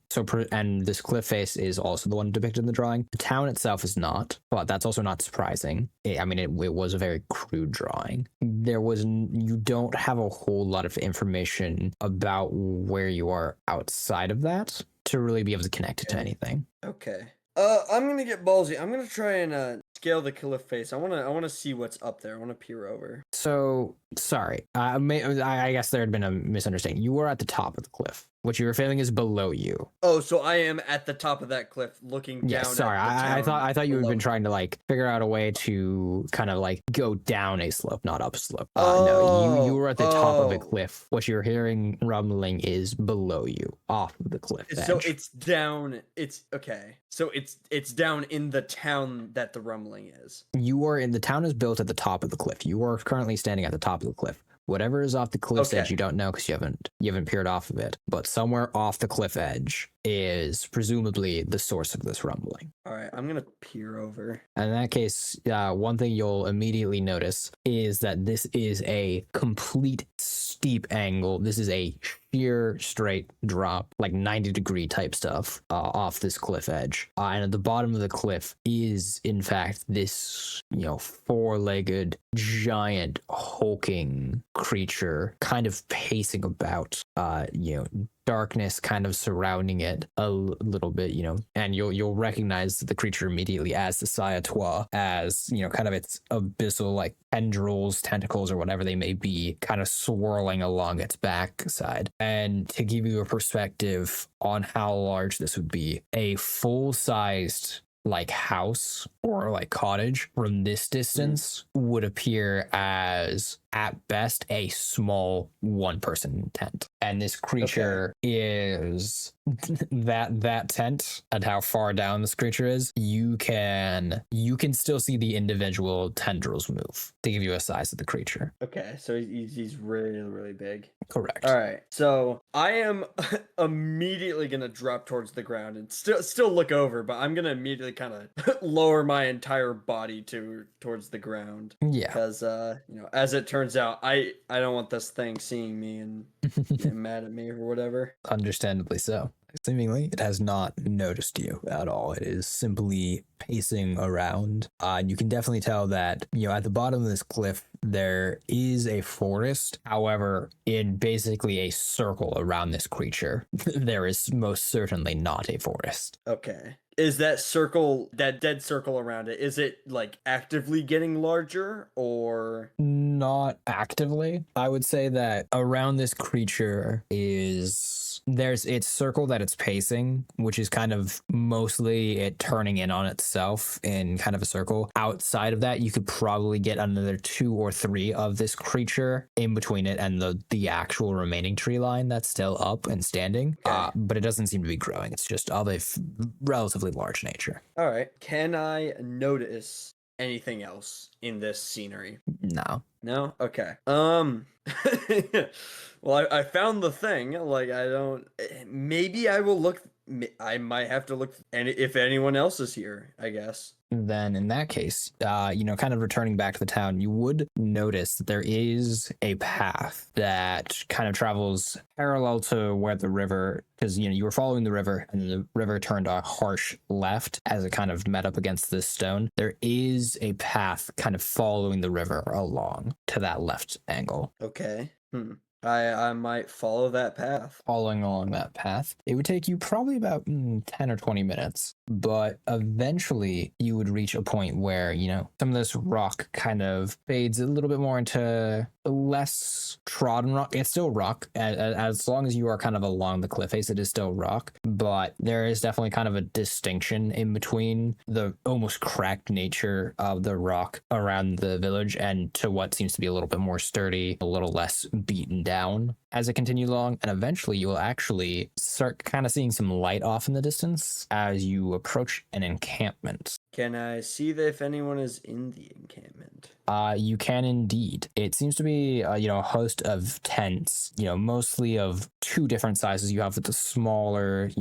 And this cliff face is also the one depicted in the drawing. The town itself is not, but that's also not surprising. It was a very crude drawing. You don't have a whole lot of information about where you are outside of that to really be able to connect it to anything. Okay. I'm gonna get ballsy. I'm gonna try and scale the cliff face. I wanna see what's up there. I wanna peer over. So sorry. I guess there had been a misunderstanding. You were at the top of the cliff. What you were feeling is below you. Oh, so I am at the top of that cliff, looking down. Yeah, sorry. I thought you had been trying to like figure out a way to kind of like go down a slope, not up a slope. No, you were at the top of the cliff. What you're hearing rumbling is below you, off of the cliff edge. So it's down. It's okay. So it's down in the town that the rumbling is. The town is built at the top of the cliff. You are currently standing at the top of the cliff. Whatever is off the cliff's edge, you don't know because you haven't peered off of it. But somewhere off the cliff edge is presumably the source of this rumbling. All right, I'm gonna peer over. In that case, one thing you'll immediately notice is that this is a complete steep angle. This is a sheer straight drop, like 90-degree type stuff off this cliff edge. And at the bottom of the cliff is, in fact, this, four-legged, giant, hulking creature kind of pacing about, darkness kind of surrounding it little bit, and you'll recognize the creature immediately as the Sayatois, as kind of its abyssal like tendrils, tentacles, or whatever they may be, kind of swirling along its backside. And to give you a perspective on how large this would be, a full-sized like house or like cottage from this distance would appear as at best a small one-person tent, and this creature is that tent. And how far down this creature is, you can still see the individual tendrils move to give you a size of the creature. Okay, so he's really, really big. Correct. All right, so I am immediately gonna drop towards the ground and still look over, but I'm gonna immediately kind of lower my entire body towards the ground. Yeah, because as it turns out, I don't want this thing seeing me and getting mad at me or whatever. Understandably so. Seemingly, it has not noticed you at all. It is simply pacing around. And you can definitely tell that, at the bottom of this cliff, there is a forest. However, in basically a circle around this creature, there is most certainly not a forest. Okay. Is that dead circle around it, is it like actively getting larger or? Not actively. I would say that around this creature there's its circle that it's pacing, which is kind of mostly it turning in on itself in kind of a circle. Outside of that, you could probably get another 2 or 3 of this creature in between it and the actual remaining tree line that's still up and standing. Okay. But it doesn't seem to be growing. It's just of a relatively large nature. All right. Can I notice anything else in this scenery? No. No? Okay. Well, I found the thing. Like, maybe I will look. I might have to look, and if anyone else is here, I guess. Then in that case, kind of returning back to the town, you would notice that there is a path that kind of travels parallel to where the river, because, you were following the river and the river turned a harsh left as it kind of met up against this stone. There is a path kind of following the river along to that left angle. Okay. I might follow that path. Following along that path, it would take you probably about 10 or 20 minutes, but eventually you would reach a point where, some of this rock kind of fades a little bit more into less trodden rock. It's still rock. As long as you are kind of along the cliff face, it is still rock, but there is definitely kind of a distinction in between the almost cracked nature of the rock around the village and to what seems to be a little bit more sturdy, a little less beaten down as it continues along. And eventually you will actually start kind of seeing some light off in the distance as you approach an encampment. Can I see if anyone is in the encampment? You can indeed. It seems to be, a host of tents, mostly of 2 different sizes. You have the smaller,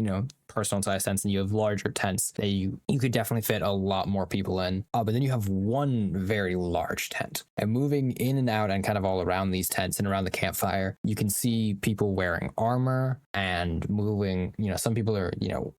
personal size tents, and you have larger tents that you could definitely fit a lot more people in. But then you have one very large tent. And moving in and out and kind of all around these tents and around the campfire, you can see people wearing armor and moving, some people are,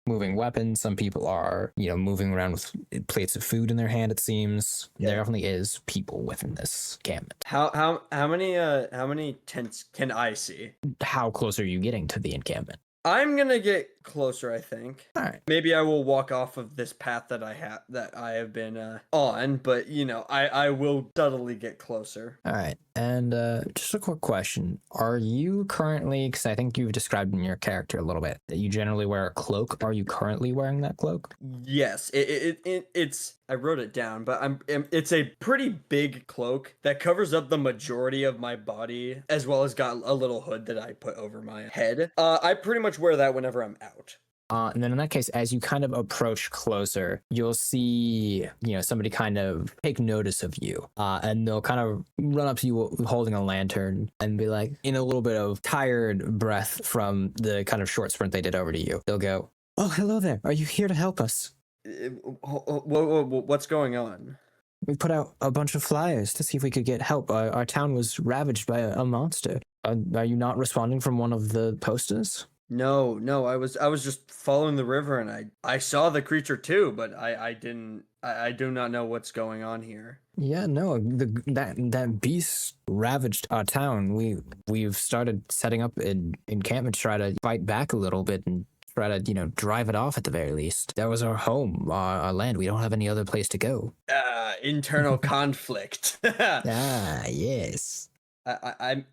moving weapons. Some people are, moving around with plates of food in their hand, it seems. Yeah. There definitely is people within this encampment. How many tents can I see? How close are you getting to the encampment? I'm gonna get closer, I think. All right. Maybe I will walk off of this path that I have been on, but I will subtly get closer. All right. And just a quick question. Are you currently, because I think you've described in your character a little bit, that you generally wear a cloak. Are you currently wearing that cloak? Yes. It's, I wrote it down, but it's a pretty big cloak that covers up the majority of my body, as well as got a little hood that I put over my head. I pretty much wear that whenever I'm out. And then in that case, as you kind of approach closer, you'll see, somebody kind of take notice of you. And they'll kind of run up to you holding a lantern and be like, in a little bit of tired breath from the kind of short sprint they did over to you, they'll go, "Oh, hello there. Are you here to help us?" What's going on? We put out a bunch of flyers to see if we could get help. Our town was ravaged by a monster. Are you not responding from one of the posters? No, I was just following the river and I saw the creature too, but I didn't I do not know what's going on here. Yeah, no, that beast ravaged our town. We've started setting up an encampment to try to fight back a little bit and try to, drive it off at the very least. That was our home, our land. We don't have any other place to go. Internal conflict. Ah, yes. I'm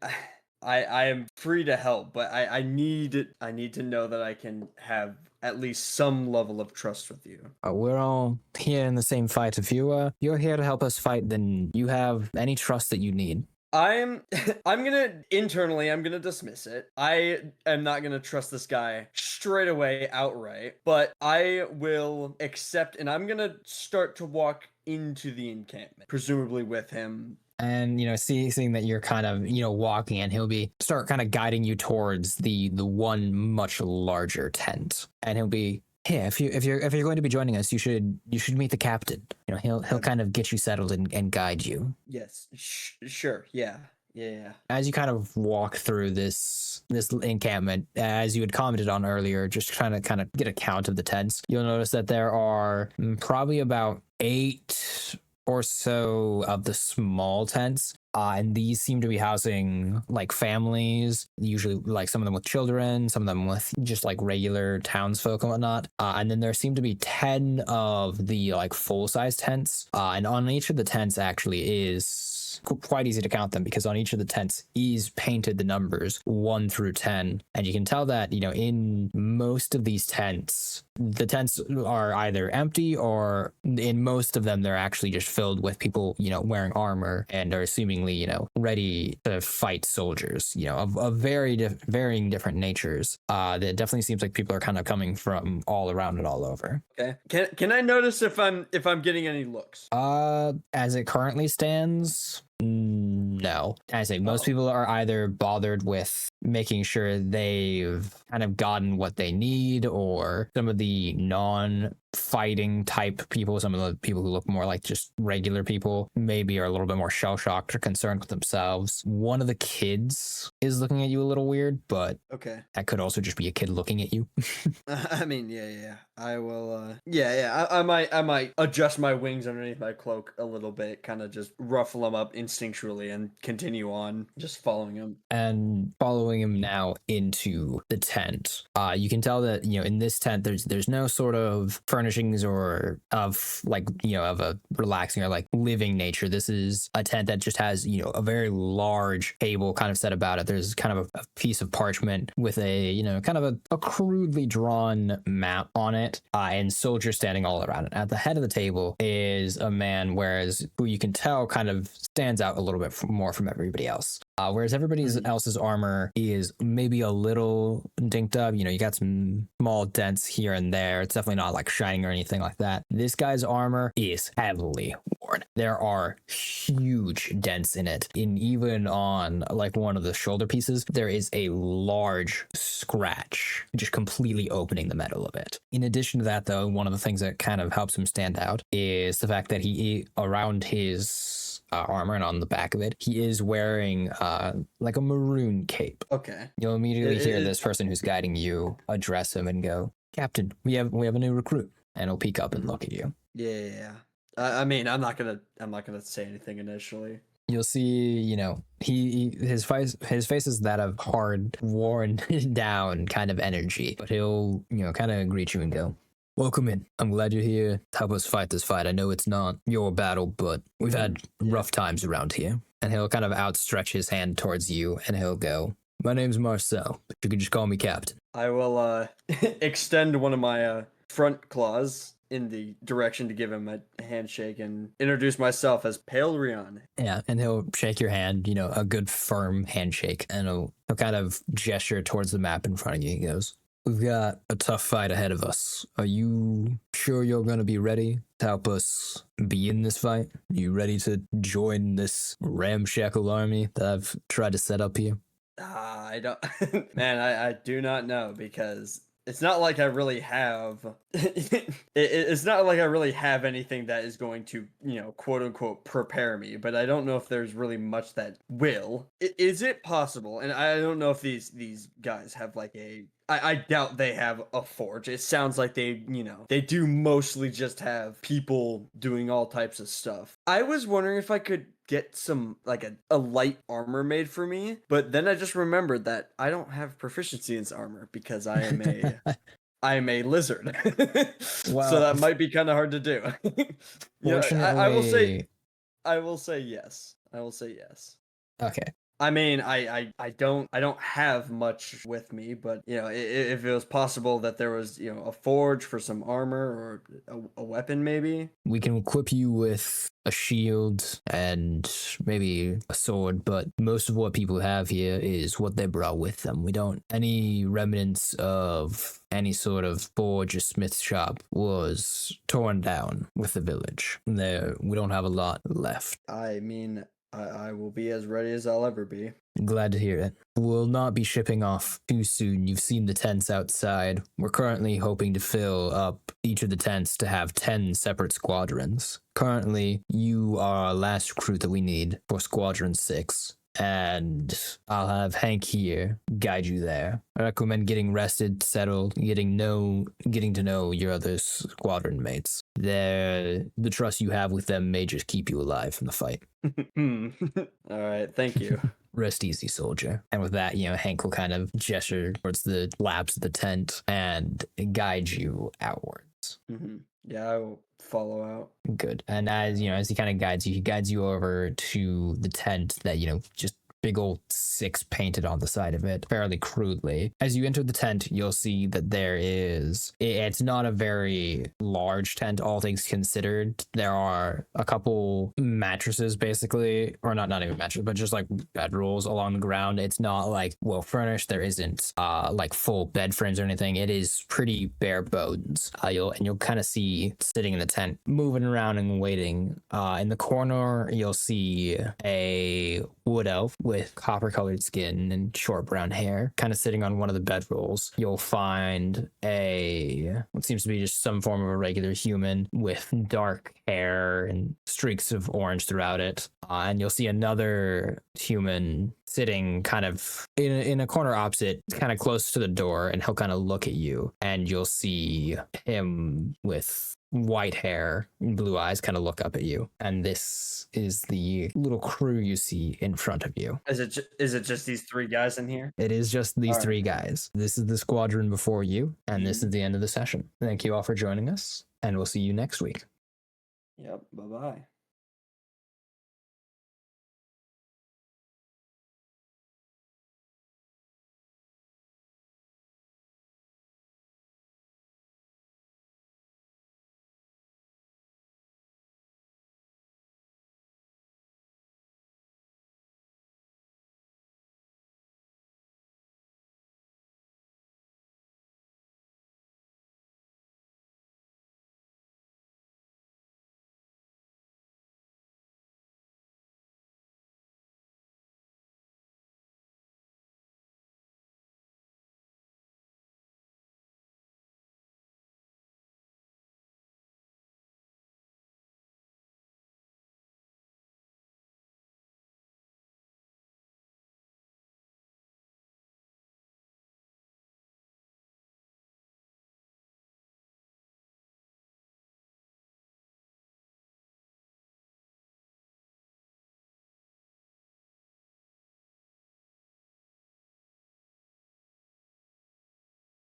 I am free to help, but I need to know that I can have at least some level of trust with you. We're all here in the same fight. If you're here to help us fight, then you have any trust that you need. I'm I'm gonna dismiss it. I am not gonna trust this guy straight away outright, but I will accept and I'm gonna start to walk into the encampment, presumably with him. And seeing that you're kind of walking, and he'll be start kind of guiding you towards the one much larger tent, and he'll be, yeah, if you're going to be joining us, you should meet the captain. He'll kind of get you settled and guide you. Yes, sure, yeah, yeah. As you kind of walk through this encampment, as you had commented on earlier, just trying to kind of get a count of the tents, you'll notice that there are probably about 8 or so of the small tents. And these seem to be housing like families, usually like some of them with children, some of them with just like regular townsfolk and whatnot. And then there seem to be 10 of the like full size tents. And on each of the tents actually is quite easy to count them, because on each of the tents is painted the numbers 1 through 10. And you can tell that, in most of these tents, the tents are either empty, or in most of them, they're actually just filled with people, wearing armor and are assumingly, ready to fight soldiers, of varying different natures. That definitely seems like people are kind of coming from all around and all over. Okay. Can I notice if I'm getting any looks? As it currently stands, no. I say most people are either bothered with making sure they've kind of gotten what they need, or some of the non-fighting type people, some of the people who look more like just regular people, maybe are a little bit more shell-shocked or concerned with themselves. One of the kids is looking at you a little weird, but Okay. that could also just be a kid looking at you. I mean, yeah. I will. I might adjust my wings underneath my cloak a little bit, kind of just ruffle them up instinctually, and continue on, just following him. And following him now into the tent, you can tell that in this tent there's no sort of furnishings or of like of a relaxing or like living nature. This is a tent that just has a very large table kind of set about it. There's kind of a piece of parchment with a kind of a crudely drawn map on it, and soldiers standing all around it. At the head of the table is a man, who you can tell kind of stands out a little bit more from everybody else. Whereas everybody else's armor is maybe a little dinked up. You got some small dents here and there. It's definitely not like shining or anything like that. This guy's armor is heavily worn. There are huge dents in it. And even on like one of the shoulder pieces, there is a large scratch, just completely opening the metal of it. In addition to that, though, one of the things that kind of helps him stand out is the fact that he, around his armor and on the back of it, he is wearing like a maroon cape. Okay. You'll immediately hear this person who's guiding you address him and go, "Captain, we have a new recruit." And he'll peek up and look at you. Yeah. I mean, I'm not gonna say anything initially. You'll see, his face is that of hard, worn down kind of energy, but he'll, kind of greet you and go, "Welcome in. I'm glad you're here to help us fight this fight. I know it's not your battle, but we've had rough times around here." And he'll kind of outstretch his hand towards you, and he'll go, "My name's Marcel, but you can just call me Captain." I will extend one of my front claws in the direction to give him a handshake and introduce myself as Paelryon. Yeah, and he'll shake your hand, a good firm handshake, and he'll kind of gesture towards the map in front of you. He goes, "We've got a tough fight ahead of us. Are you sure you're going to be ready to help us be in this fight? You ready to join this ramshackle army that I've tried to set up here?" I don't, man, I do not know, because it's not like I really have, it's not like I really have anything that is going to, quote unquote, prepare me, but I don't know if there's really much that will. Is it possible? And I don't know if these guys have like a I doubt they have a forge. It sounds like they do mostly just have people doing all types of stuff. I was wondering if I could get some like a light armor made for me, but then I just remembered that I don't have proficiency in armor because I am a lizard. So Well, that might be kind of hard to do. Yeah, fortunately, I will say yes. I will say yes. okay. I mean, I don't have much with me, but if it was possible that there was a forge for some armor or a weapon, maybe. We can equip you with a shield and maybe a sword, but most of what people have here is what they brought with them. We don't, any remnants of any sort of forge or smith shop was torn down with the village. We don't have a lot left. I mean, I will be as ready as I'll ever be. Glad to hear it. We'll not be shipping off too soon. You've seen the tents outside. We're currently hoping to fill up each of the tents to have 10 separate squadrons. Currently, you are our last recruit that we need for Squadron 6. And I'll have Hank here guide you there. I recommend getting rested, settled, getting to know your other squadron mates. The trust you have with them may just keep you alive in the fight. All right, thank you. Rest easy, soldier. And with that, Hank will kind of gesture towards the labs of the tent and guide you outwards. Mm-hmm. Yeah, I will follow out. Good. And as he kind of guides you, he guides you over to the tent that, just big old 6 painted on the side of it, fairly crudely. As you enter the tent, you'll see that it's not a very large tent, all things considered. There are a couple mattresses, basically, or not even mattresses, but just like bedrolls along the ground. It's not like well furnished. There isn't like full bed frames or anything. It is pretty bare bones. You'll kind of see sitting in the tent, moving around and waiting. In the corner, you'll see a wood elf with copper colored skin and short brown hair kind of sitting on one of the bedrolls. You'll find what seems to be just some form of a regular human with dark hair and streaks of orange throughout it. And you'll see another human sitting kind of in a corner opposite, kind of close to the door, and he'll kind of look at you, and you'll see him with white hair and blue eyes kind of look up at you. And this is the little crew you see in front of you. Is it just these 3 guys in here? It is just these All right. 3 guys. This is the squadron before you, and this is the end of the session. Thank you all for joining us, and we'll see you next week. Yep, bye-bye.